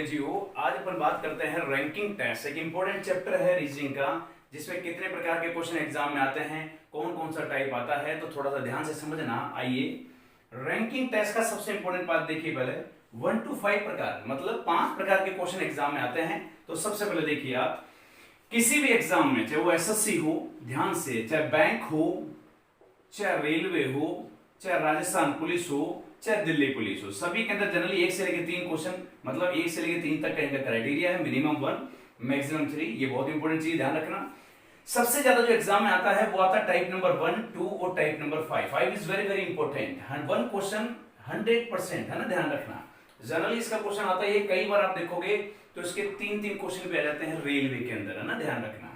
जियो आज अपन बात करते हैं रैंकिंग टेस्ट। एक इंपॉर्टेंट चैप्टर है रीजनिंग का, जिसमें कितने प्रकार के क्वेश्चन एग्जाम में आते हैं, कौन कौन सा टाइप आता है, तो थोड़ा सा ध्यान से समझना। आइए रैंकिंग टेस्ट का सबसे इंपॉर्टेंट पार्ट देखिए। पहले 1 to 5 प्रकार, मतलब 5 प्रकार के क्वेश्चन एग्जाम में आते हैं। तो सबसे पहले देखिए, आप किसी भी एग्जाम में, चाहे वो एसएससी हो, ध्यान से, चाहे बैंक हो, चाहे रेलवे हो, चाहे राजस्थान पुलिस हो, चाहे दिल्ली पुलिस हो, सभी के अंदर जनरली 1 से लेकर 3 क्वेश्चन, मतलब 1 से लेकर 3 तक का इनका क्राइटेरिया है। Minimum 1, maximum 3। ये बहुत इंपॉर्टेंट चीज ध्यान रखना। सबसे ज्यादा जो एग्जाम में आता है वो आता है टाइप नंबर 1, 2 और type number 5। 5 is very very important. 1 question 100% है ना, ध्यान रखना। जनरली इसका क्वेश्चन आता है, कई बार आप देखोगे तो इसके 3 क्वेश्चन भी आ जाते हैं रेलवे के अंदर, है ना, ध्यान रखना।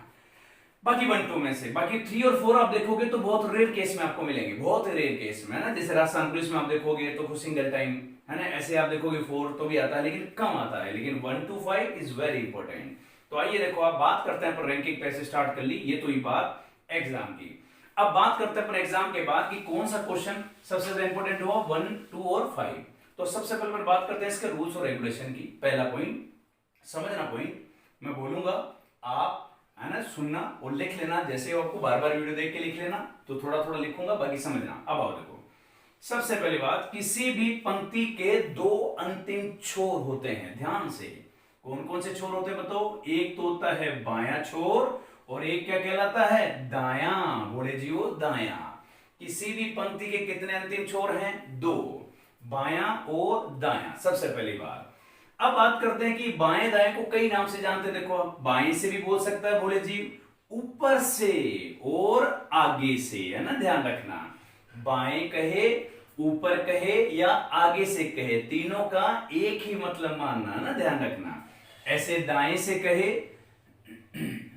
बाकी 1, 2 में से, बाकी 3 और 4 आप देखोगे तो बहुत रेयर केस में आपको मिलेंगे, बहुत रेयर केस में, है ना। जैसे राजस्थान पुलिस में आप देखोगे तो सिंगल टाइम, है ना, ऐसे आप देखोगे 4 तो भी आता है, लेकिन कम आता है। लेकिन 1 to 5 इज वेरी इंपॉर्टेंट। तो आइए देखो, आप बात करते हैं पर रैंकिंग कैसे स्टार्ट कर ली, ये तो ही बात एग्जाम की। अब बात करते हैं अपन एग्जाम के बाद कि कौन सा क्वेश्चन सबसे ज्यादा इंपॉर्टेंट हुआ, 1, 2 और 5। तो सबसे पहले अपन बात करते हैं इसके रूल्स और रेगुलेशन की। पहला पॉइंट, समझना पॉइंट, मैं बोलूंगा आप, है ना, सुनना और लिख लेना। जैसे आपको बार बार वीडियो देख के लिख लेना, तो थोड़ा थोड़ा लिखूंगा, बाकी समझना। अब आओ देखो, सबसे पहली बात, किसी भी पंक्ति के 2 अंतिम छोर होते हैं। ध्यान से, कौन कौन से छोर होते हैं बताओ। एक तो होता है बायां छोर और एक क्या कहलाता है, दायां। बोले जियो, दायां। किसी भी पंक्ति के कितने अंतिम छोर हैं, 2, बायां और दायां। सबसे पहली बात। अब बात करते हैं कि बाएं दाएं को कई नाम से जानते हैं। देखो, आप बाएं से भी बोल सकता है, बोले जी, ऊपर से और आगे से, है ना, ध्यान रखना। बाएं कहे, ऊपर कहे या आगे से कहे, तीनों का एक ही मतलब मानना, है ना, ध्यान रखना। ऐसे दाएं से कहे,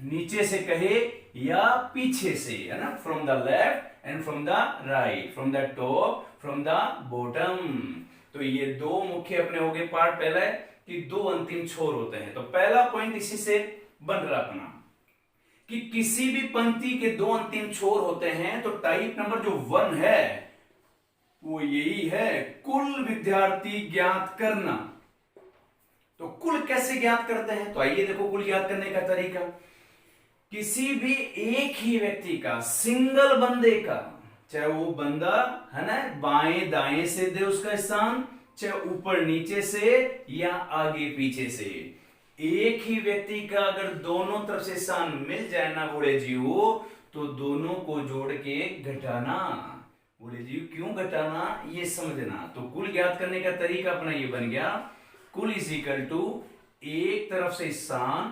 नीचे से कहे या पीछे से, है ना, from the left and from the right, from the top, from the bottom. तो ये 2 मुख्य अपने हो गए पार्ट। पहला है कि 2 अंतिम छोर होते हैं। तो पहला पॉइंट इसी से बन रहा अपना कि किसी भी पंक्ति के 2 अंतिम छोर होते हैं। तो टाइप नंबर जो 1 है वो यही है, कुल विद्यार्थी ज्ञात करना। तो कुल कैसे ज्ञात करते हैं, तो आइए देखो कुल ज्ञात करने का तरीका। किसी भी एक ही व्यक्ति का, सिंगल बंदे का, चाहे वो बंदा, है ना, बाएं दाएं से दे उसका स्थान, चाहे ऊपर नीचे से या आगे पीछे से, एक ही व्यक्ति का अगर दोनों तरफ से स्थान मिल जाए ना, बोले जी वो, तो दोनों को जोड़ के घटाना। बोले जी क्यों घटाना, ये समझना। तो कुल ज्ञात करने का तरीका अपना ये बन गया, कुल इज इक्वल टू एक तरफ से स्थान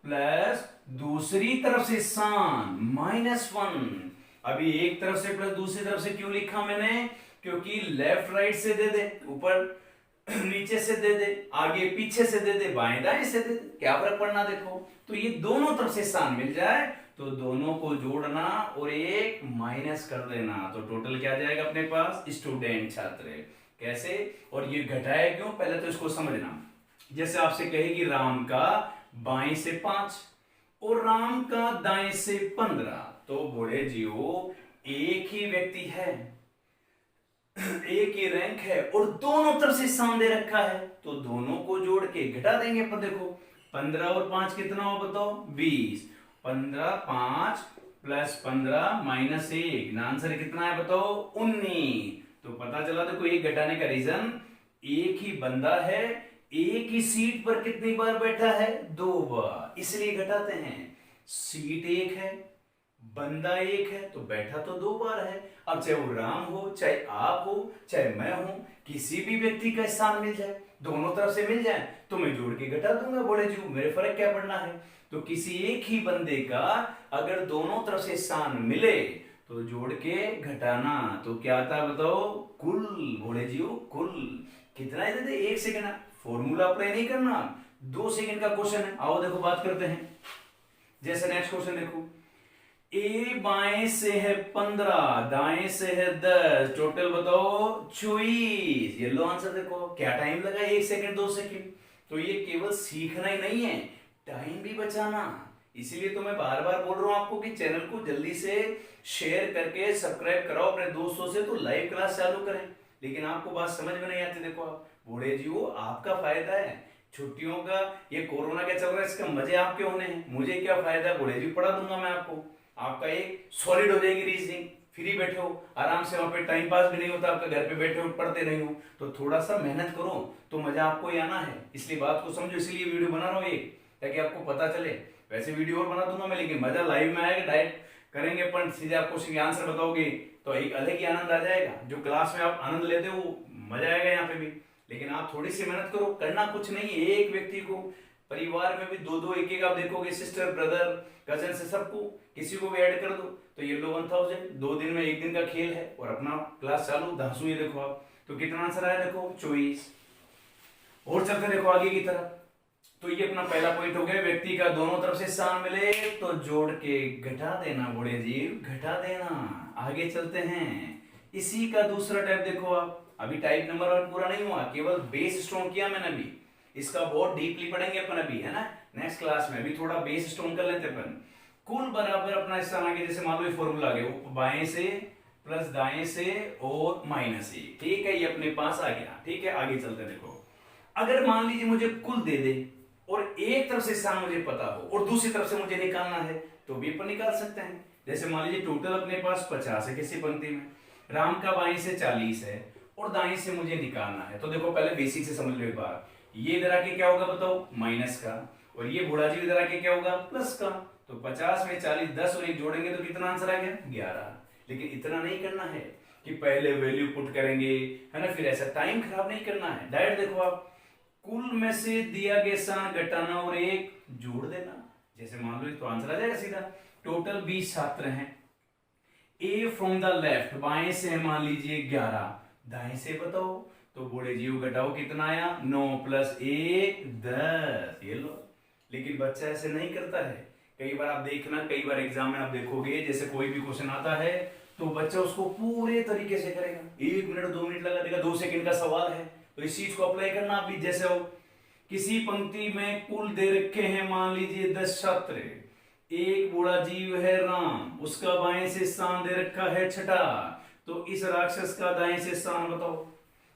प्लस दूसरी तरफ से स्थान -1। अभी एक तरफ से प्लस दूसरी तरफ से क्यों लिखा मैंने, क्योंकि लेफ्ट राइट से दे दे, ऊपर नीचे से दे दे, आगे पीछे से दे दे, बाएं दाएं से दे दे, क्या फर्क पड़ना। देखो, तो ये दोनों तरफ से स्थान मिल जाए तो दोनों को जोड़ना और एक माइनस कर देना, तो टोटल क्या जाएगा अपने पास, स्टूडेंट, छात्र। कैसे, और ये घटाया क्यों, पहले तो इसको समझना। जैसे आपसे कहेगी राम का बाएं से 5 और राम का दाएं से 15, तो बोले जियो एक ही व्यक्ति है, एक ही रैंक है और दोनों तरफ से स्थान दे रखा है, तो दोनों को जोड़ के घटा देंगे अपन। देखो 15 और 5 कितना हो बताओ, 20। 15 5 प्लस 15 -1, आंसर कितना है बताओ, 19। तो पता चला, देखो एक घटाने का रीजन, एक ही बंदा है, एक ही सीट पर कितनी बार बैठा है, 2 बार, इसलिए घटाते हैं। सीट एक है, बंदा एक है, तो बैठा तो 2 बार है। अब चाहे वो राम हो, चाहे आप हो, चाहे मैं हूं, किसी भी व्यक्ति का स्थान मिल जाए, दोनों तरफ से मिल जाए, तो मैं जोड़ के घटा दूंगा। बोले जी मेरे फर्क क्या पड़ना है। तो किसी एक ही बंदे का अगर दोनों तरफ से स्थान मिले तो जोड़ के घटाना, तो क्या आता है बताओ, कुल। बोले जी कुल कितना है, दे 1 सेकेंड, फॉर्मूला अप्लाई नहीं करना, 2 सेकेंड का क्वेश्चन है। आओ देखो बात करते हैं। जैसे नेक्स्ट क्वेश्चन देखो, ए बाएं से है 15, दाएं से है 10, टोटल बताओ 24। ये लो आंसर। देखो क्या टाइम लगा, 1 सेकेंड 2 सेकेंड। तो ये केवल सीखना ही नहीं है, टाइम भी बचाना। इसलिए तो मैं बार बार बोल रहा हूं आपको कि चैनल को जल्दी से शेयर करके सब्सक्राइब कराओ अपने दोस्तों से, तो लाइव क्लास चालू करें। लेकिन आपको बात समझ में नहीं आती। देखो आप बोले जी वो आपका फायदा है छुट्टियों का ये कोरोना क्या चल रहा है, इसका मजे आपके होने हैं, मुझे क्या फायदा, बूढ़े जी पढ़ा दूंगा मैं आपको, आपका एक सॉलिड हो जाएगी रीजनिंग, फ्री बैठे हो आराम से, वहां पे टाइम पास भी नहीं होता आपका, घर पे बैठे हो पढ़ते नहीं हो, तो थोड़ा सा मेहनत करो तो मजा आपको ही आना है, इसलिए बात को समझो, इसलिए वीडियो बना रहा हूँ ये, ताकि आपको पता चले। वैसे वीडियो और बना दूंगा मैं, लेकिन मजा लाइव में आएगा, डायरेक्ट करेंगे अपन, सीधे आप क्वेश्चन के आंसर बताओगे तो एक अलग ही आनंद आ जाएगा, जो क्लास में आप आनंद लेते हो मजा आएगा यहाँ पे भी। लेकिन आप थोड़ी सी मेहनत करो, करना कुछ नहीं है, एक व्यक्ति को, परिवार में भी दो दो एक एक आप देखोगे, सिस्टर ब्रदर कजन से सबको किसी को भी ऐड कर दो, तो ये लो 1000, 2 दिन में 1 दिन का खेल है और अपना क्लास चालू, धांसू ये देखो आप, तो कितना आंसर आया देखो 24। और चलते देखो आगे की तरफ, तो ये अपना पहला पॉइंट हो गया, व्यक्ति का दोनों तरफ से स्थान मिले तो जोड़ के घटा देना, बूढ़े जीव घटा देना। आगे चलते हैं, इसी का दूसरा टाइप देखो आप, अभी टाइप नंबर 1 पूरा नहीं हुआ, केवल बेस स्ट्रॉन्ग किया मैंने अभी, इसका बहुत डीपली पढ़ेंगे अपन अभी, है ना, नेक्स्ट क्लास में, अभी थोड़ा बेस स्ट्रॉन्ग कर लेते अपन। कुल बराबर अपना स्थान आगे, जैसे मान लो ये फॉर्मूला आ गया, बाएं से प्लस दाएं से और माइनस 1, ठीक है, ये अपने पास आ गया, ठीक है। आगे चलते देखो, अगर मान लीजिए मुझे कुल दे दे और एक तरफ से स्थान मुझे पता हो और दूसरी तरफ से मुझे निकालना है, तो भी अपन निकाल सकते हैं। जैसे मान लीजिए टोटल अपने पास 50 है किसी पंक्ति में, राम का बाएं से 40 है और दाएं से मुझे निकालना है, तो देखो पहले बेसिक से समझ लो एक बार, ये इधर आके क्या होगा बताओ, माइनस का, और ये बूढ़ा जी इधर आके क्या होगा, प्लस का, तो 50 में 40, 10 और 1 जोड़ेंगे तो कितना आंसर आ गया, 11। लेकिन इतना नहीं करना है कि पहले वैल्यू पुट करेंगे, है ना, फिर ऐसा टाइम खराब नहीं करना है, डायरेक्ट देखो आप, कुल में से दिया गया स्थान घटाना और 1 जोड़ देना, जैसे मान लो तो आंसर आ जाएगा सीधा। टोटल 20 छात्र हैं, ए फ्रॉम द लेफ्ट, बाएं से मान लीजिए 11, दाएं से बताओ, तो बूढ़े जीव घटाओ कितना आया, 9 + 1 10, ये लो। लेकिन बच्चा ऐसे नहीं करता है, कई बार आप देखना, कई बार एग्जाम में आप देखोगे, जैसे कोई भी क्वेश्चन आता है तो बच्चा उसको पूरे तरीके से करेगा, 1 मिनट 2 मिनट लगा देगा, 2 सेकंड का सवाल है, तो इस चीज को अप्लाई करना आप भी, जैसे हो किसी पंक्ति में कुल दे रखे हैं मान लीजिए 10 छात्र, एक बूढ़ा जीव है राम, उसका बाएं से स्थान दे रखा है 6, तो इस राक्षस का दाएं से स्थान बताओ।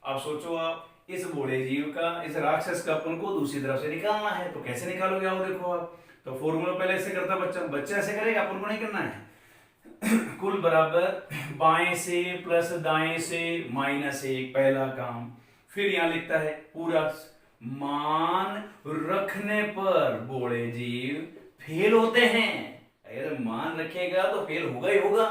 अब सोचो आप, इस बूढ़े जीव का, इस राक्षस का अपन को दूसरी तरफ से निकालना है, तो कैसे निकालोगे आओ देखो आप, तो फॉर्मूला पहले ऐसे करता बच्चा ऐसे करेगा, अपन को नहीं करना है। कुल बराबर बाएं से प्लस दाएं से -1, पहला काम, फिर यहां लिखता है पूरा, मान रखने पर बूढ़े जीव फेल होते हैं, अगर मान रखेगा तो फेल होगा ही होगा,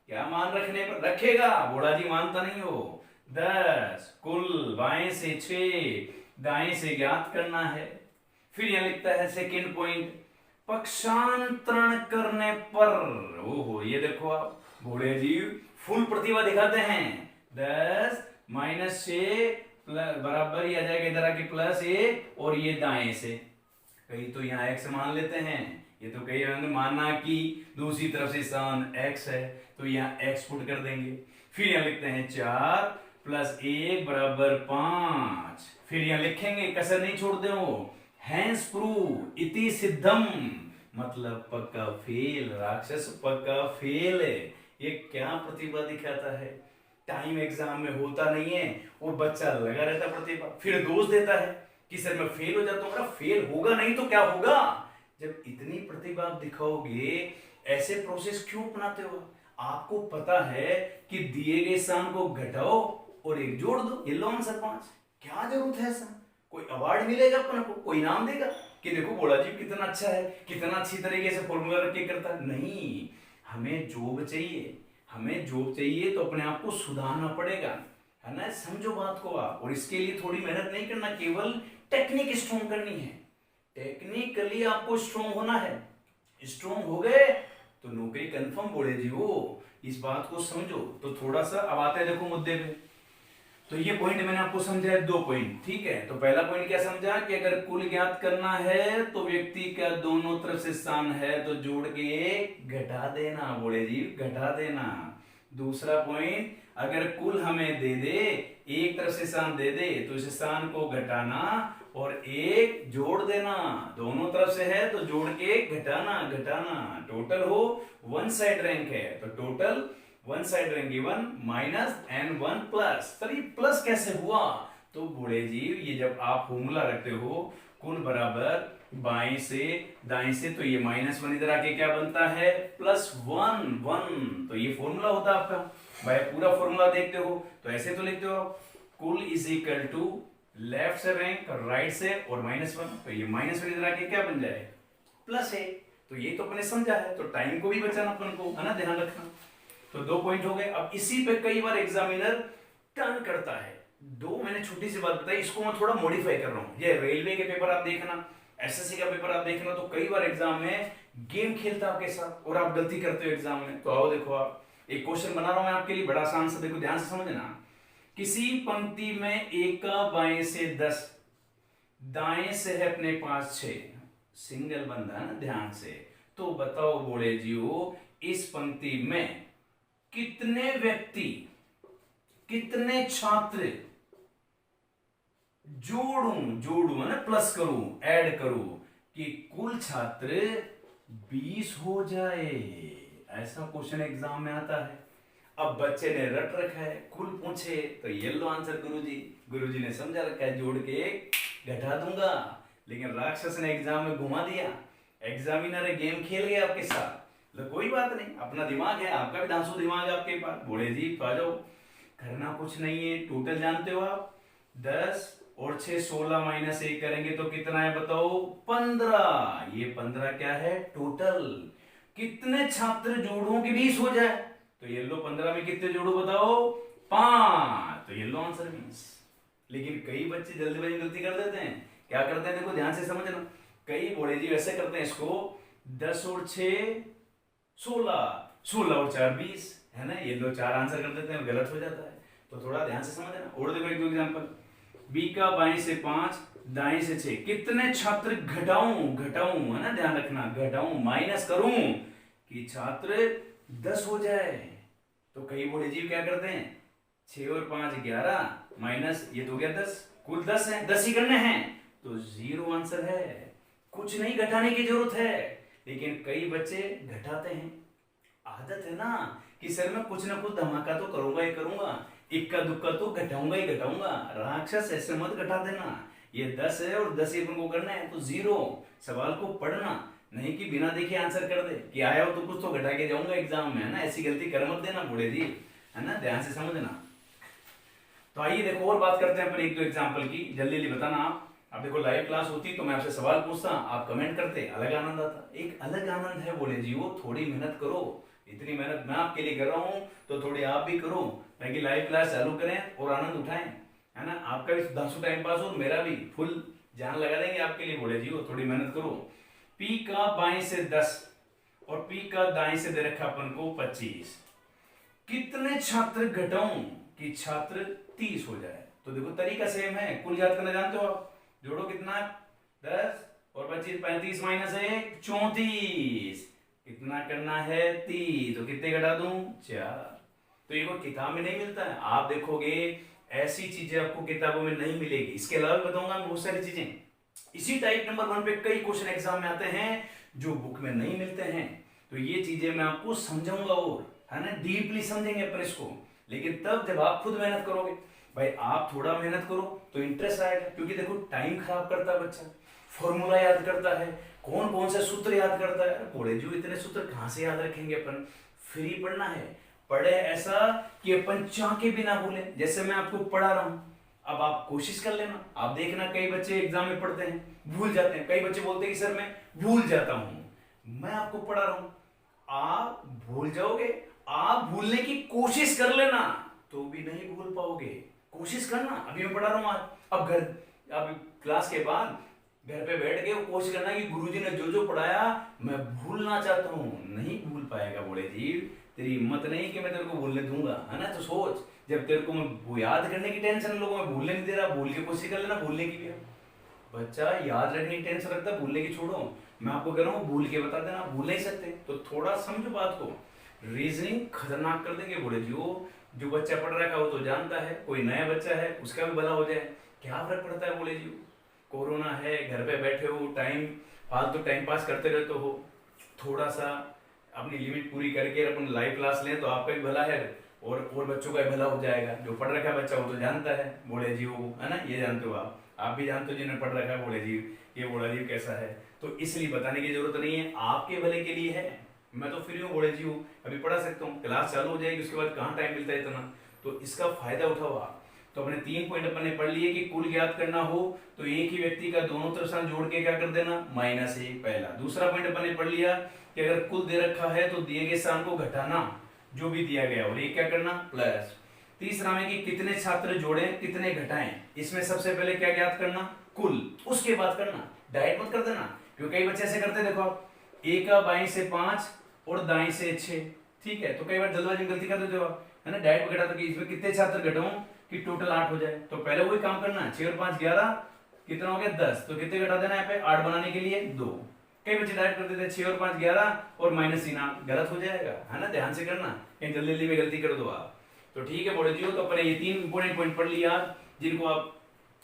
क्या मान रखने पर रखेगा, बूढ़ा जी मानता नहीं हो, 10, कुल बाएं से 6, दाएं से ज्ञात करना है। फिर यहां लिखता है सेकेंड पॉइंट, पक्षांतरण करने पर, ओहो ये देखो आप, बूढ़े जीव फुल प्रतिभा दिखाते हैं, 10 -6 बराबर ही आ जाएगा, इधर आके +1 और ये दाएं से, कहीं तो यहाँ x मान लेते हैं, ये तो कहीं माना कि दूसरी तरफ से स्थान x है, तो यहाँ x पुट कर देंगे। फिर यहाँ लिखते हैं 4 + 1 = 5, फिर यहाँ लिखेंगे, कसर नहीं छोड़ते हो, हैंस प्रूव इति सिद्धम, मतलब पक्का फेल, राक्षस पक्का फेल है, ये क्या प्रतिभा दिखाता है, टाइम एग्जाम में होता नहीं है, वो बच्चा लगा रहता प्रतिभा, फिर दोष देता है कि सर मैं फेल हो जाता हूँ, फेल होगा नहीं तो क्या होगा, जब इतनी प्रतिभा आप दिखाओगे, ऐसे प्रोसेस क्यों अपनाते हो, आपको पता है कि दिए गए स्थान को घटाओ और 1 जोड़ दो, ये लो आंसर 5, क्या जरूरत है ऐसा, कोई अवार्ड मिलेगा अपन को, कोई इनाम देगा कि देखो बूढ़ा जी कितना अच्छा है, कितना अच्छी तरीके से फॉर्मूला रख के करता है, नहीं, हमें जॉब चाहिए, हमें जॉब चाहिए तो अपने आप को सुधारना पड़ेगा, है ना, समझो बात को आप, और इसके लिए थोड़ी मेहनत नहीं करना, केवल टेक्निक स्ट्रॉन्ग करनी है, टेक्निकली आपको स्ट्रॉन्ग होना है, स्ट्रॉन्ग हो गए तो नौकरी कंफर्म, बूढ़े जी हो, इस बात को समझो। तो थोड़ा सा अब आते हैं देखो मुद्दे पे, तो ये पॉइंट मैंने आपको समझाया 2 पॉइंट, ठीक है। तो पहला पॉइंट क्या समझा कि अगर कुल ज्ञात करना है तो व्यक्ति का दोनों तरफ से स्थान है तो जोड़ के घटा देना, बूढ़े जी घटा देना। दूसरा पॉइंट, अगर कुल हमें दे दे, एक तरफ से स्थान दे दे तो इस स्थान को घटाना और 1 जोड़ देना, दोनों तरफ से है तो जोड़ के घटाना, टोटल हो 1 साइड रैंक है तो total 1 side rank given -n1 plus, sir ये प्लस कैसे हुआ, तो बूढ़े जीव ये जब आप फॉर्मूला रखते हो कुल बराबर बाएं से दाएं से, तो ये -1 इधर आके क्या बनता है +1 1। तो ये फॉर्मूला होता है आपका। भाई पूरा फॉर्मूला देखते हो तो ऐसे तो लिखते हो आप, कुल इज इक्वल टू लेफ्ट से रैंक राइट से और -1, तो ये -1 इधर आके क्या बन जाए +1। तो ये तो अपने समझा है, तो टाइम को भी बचाना अपन को है ना, ध्यान रखना। तो 2 पॉइंट हो गए। अब इसी पे कई बार एग्जामिनर टर्न करता है। मैंने छोटी सी बात बताई, इसको मैं थोड़ा मॉडिफाई कर रहा हूं। ये रेलवे के पेपर आप देखना, एसएससी का पेपर आप देखना, तो कई बार एग्जाम में गेम खेलता है आपके साथ और आप गलती करते हो एग्जाम में। तो आओ देखो, आप एक क्वेश्चन बना रहा हूं मैं आपके लिए, बड़ा आसान सा, देखो ध्यान से समझना। किसी पंक्ति में 1 का बाएं से 10, दाएं से है अपने पास 6, सिंगल बंदा है ना, ध्यान से। तो बताओ बोले जीओ, इस पंक्ति में कितने व्यक्ति, कितने छात्र जोड़ू है ना, प्लस करूं, ऐड करूं कि कुल छात्र 20 हो जाए। ऐसा क्वेश्चन एग्जाम में आता है। अब बच्चे ने रट रखा है, कुल पूछे तो येलो आंसर गुरुजी ने समझा रखा है, जोड़ के घटा दूंगा। लेकिन राक्षस ने एग्जाम में घुमा दिया, एग्जामिनर गेम खेल गया आपके साथ। तो कोई बात नहीं, अपना दिमाग है, आपका भी धांसू दिमाग है आपके पास। बोले जी तो आ जाओ, करना कुछ नहीं है। टोटल जानते हो आप, 10 और 6 16 -1 करेंगे तो कितना है बताओ 15। ये 15 क्या है टोटल। कितने छात्र जोड़ों के 20 हो जाए, तो येलो 15 में कितने जोड़ो बताओ 5, तो येलो आंसर 20। लेकिन कई बच्चे जल्दीबाजी गलती कर देते हैं, क्या करते हैं देखो ध्यान से समझना। कई बोले जी वैसे करते हैं इसको, 10 और 6 16, 16 और 4 20 है ना, येलो 4 आंसर कर देते हैं, गलत हो जाता है। तो थोड़ा ध्यान से समझना। और देखो एक दो एग्जांपल, बी का बाएं से 5, दाएं से 6, कितने छात्र घटाऊं है ना, ध्यान रखना, घटाऊं माइनस करूं कि छात्र 10 हो जाए। तो कई बोले जी क्या करते हैं, 6 और 5 11 माइनस ये तो गया 10, कुल 10 है, 10 ही करने हैं, तो 0 आंसर है। कुछ नहीं घटाने की जरूरत है। लेकिन कई बच्चे घटाते हैं, आदत है ना कि सर मैं कुछ ना कुछ धमाका तो करूंगा ही करूंगा, इक्का दुक्का तो घटाऊंगा ही घटाऊंगा। राक्षस ऐसे मत घटा देना, ये 10 है और 10 ही अपन को करना है, तो 0। सवाल को पढ़ना, नहीं कि बिना देखे आंसर कर दे कि आया हो तो कुछ तो घटा के जाऊंगा एग्जाम में, है ना। ऐसी गलती कर मत देना बूढ़े जी, है ना, ध्यान से समझना। तो आइए देखो और बात करते हैं अपन एक दो एग्जाम्पल की, जल्दी जल्दी बताना आप। अब देखो लाइव क्लास होती तो मैं आपसे सवाल पूछता, आप कमेंट करते, अलग आनंद आता। एक अलग आनंद है बोले जी, वो थोड़ी मेहनत करो। इतनी मेहनत मैं आपके लिए कर रहा हूँ तो थोड़ी आप भी करो, ताकि लाइव क्लास चालू करें और आनंद उठाएं, है ना। आपका भी दांसू टाइम पास हो, मेरा भी फुल जान लगा देंगे आपके लिए। बोले जी वो थोड़ी मेहनत करो। पी का बाएं से 10 और पी का दाएं से दे रखा अपन को 25, कितने छात्र घटाऊं कि छात्र 30 हो जाए। तो देखो तरीका सेम है, कुल याद करना जानते हो आप। जोड़ो कितना 10 और 25, 35 माइनस 1 34, कितना करना है 30, तो कितने घटा दूं 4। तो ये कोई किताब में नहीं मिलता है, आप देखोगे ऐसी चीजें आपको किताबों में नहीं मिलेगी। इसके अलावा बताऊंगा बहुत सारी चीजें। इसी टाइप नंबर 1 पे कई क्वेश्चन एग्जाम में आते हैं जो बुक में नहीं मिलते हैं। तो ये चीजें मैं आपको समझाऊंगा और, है ना, डीपली समझेंगे अपन इसको। लेकिन तब जब आप खुद मेहनत करोगे। भाई आप थोड़ा मेहनत करो तो इंटरेस्ट आएगा, क्योंकि देखो टाइम खराब करता है बच्चा, फॉर्मूला याद करता है, कौन कौन से सूत्र याद करता है। बोले जो इतने सूत्र कहां से याद रखेंगे अपन, फ्री पढ़ना है। पढ़े ऐसा कि अपन चाह के भी ना भूले, जैसे मैं आपको पढ़ा रहा हूं। अब आप कोशिश कर लेना, आप देखना कई बच्चे एग्जाम में पढ़ते हैं भूल जाते हैं, कई बच्चे बोलते हैं कि सर मैं भूल जाता हूं। मैं आपको पढ़ा रहा हूं, आप भूल जाओगे, आप भूलने की कोशिश कर लेना तो भी नहीं भूल पाओगे। कोशिश करना, अभी मैं पढ़ा रहा हूं आज, अब क्लास के बाद घर पे बैठ के कोशिश करना कि गुरुजी ने जो जो पढ़ाया मैं भूलना चाहता हूं। नहीं भूल पाएगा बोले जी, तेरी हिम्मत नहीं कि मैं तेरे को भूलने दूंगा, है ना। तो सोच, जब तेरे को मैं याद करने की टेंशन लोगों में भूलने नहीं दे रहा, भूल के कोशिश कर लेना भूलने की भी। बच्चा याद रखने की टेंशन रखता है, भूलने की छोड़ो। मैं आपको कह रहा हूँ भूल के बता देना, भूल नहीं सकते। तो थोड़ा समझो बात को, रीजनिंग खतरनाक कर देंगे बोले जी। जो बच्चा पढ़ रखा है वो तो जानता है, कोई नया बच्चा है उसका भी भला हो जाए, क्या फर्क पड़ता है बोले जी। कोरोना है, घर पे बैठे हो, फालतू टाइम पास करते रहते हो, थोड़ा सा अपनी लिमिट पूरी करके अपन लाइव क्लास लें तो आपका भी भला है और बच्चों का भला हो जाएगा। जो पढ़ रखा है बच्चा वो तो जानता है बोले जी, वो है ना, ये जानते हो आप भी जानते हो जिन्होंने पढ़ रखा है बोले जी, ये बोला जी कैसा है, तो इसलिए बताने की जरूरत नहीं है, आपके भले के लिए है। मैं तो फ्री हूँ बोले जी हूँ, अभी पढ़ा सकता हूँ, क्लास चालू हो जाएगी उसके बाद कहाँ टाइम मिलता है इतना, तो इसका फायदा उठाओ आप। तो अपने 3 पॉइंट अपन ने पढ़ लिए कि कुल ज्ञात करना हो तो एक ही व्यक्ति का दोनों तरफ से जोड़ के क्या कर देना, -1 पहला। दूसरा पॉइंट अपन ने पढ़ लिया कि अगर कुल दे रखा है तो दिए गए स्थान को घटाना जो भी दिया गया और ये क्या करना प्लस। तीसरा में कि कितने छात्र जोड़े कितने घटाएं, इसमें सबसे पहले क्या ज्ञात करना कुल, उसके बाद करना, डायरेक्ट मत कर देना, क्योंकि कई बच्चे ऐसे करते देखो आप, एक का बाएं से 5 और दाएं से 6, ठीक है, तो कई बार जल्दबाजी में गलती कर देते हो आप, है ना, डायरेक्ट घटा दो कि इसमें कितने छात्र घटाऊं कि टोटल 8 हो जाए, तो पहले वही काम करना, 6 और 5 11, कितना हो गया 10, तो कितने घटा देना यहाँ पे 8 बनाने के लिए 2। कई बच्चे डायरेक्ट कर देते हैं 6 और 5 11 और -3, गलत हो जाएगा, है ना, ध्यान से करना, कहीं जल्दी जल्दी में गलती कर दो आप। तो ठीक है बोले जी, तो अपने ये 3 इंपोर्टेंट पॉइंट पढ़ लिया जिनको आप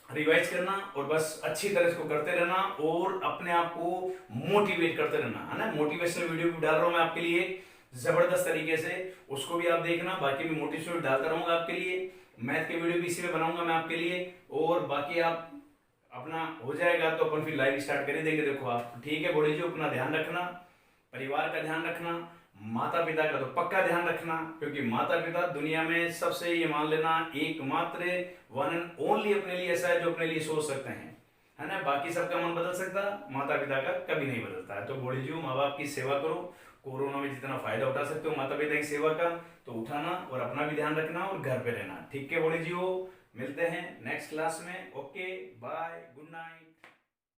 रिवाइज करना और बस अच्छी तरह इसको करते रहना और अपने आप को मोटिवेट करते रहना, है ना। मोटिवेशनल वीडियो भी डाल रहा हूं मैं आपके लिए जबरदस्त तरीके से, उसको भी आप देखना, बाकी मैं मोटिवेशनल डालता रहूंगा आपके लिए, मैथ के वीडियो भी इसी में बनाऊंगा मैं आपके लिए, और बाकी आप अपना हो जाएगा तो अपन फिर लाइव स्टार्ट कर ही देंगे। देखो आप ठीक है बोले जी, अपना ध्यान रखना, परिवार का ध्यान रखना, माता पिता का तो पक्का ध्यान रखना, क्योंकि माता पिता दुनिया में सबसे ये मान लेना एकमात्र वन एंड ओनली अपने लिए ऐसा है जो अपने लिए सोच सकते हैं, है ना। बाकी सबका मन बदल सकता, माता पिता का कभी नहीं बदलता है। तो बोली जी माँ बाप की सेवा करो, कोरोना में जितना फायदा उठा सकते हो माता पिता की सेवा का तो उठाना, और अपना भी ध्यान रखना और घर पे रहना, ठीक है बोली जी। मिलते हैं नेक्स्ट क्लास में, ओके बाय, गुड नाइट।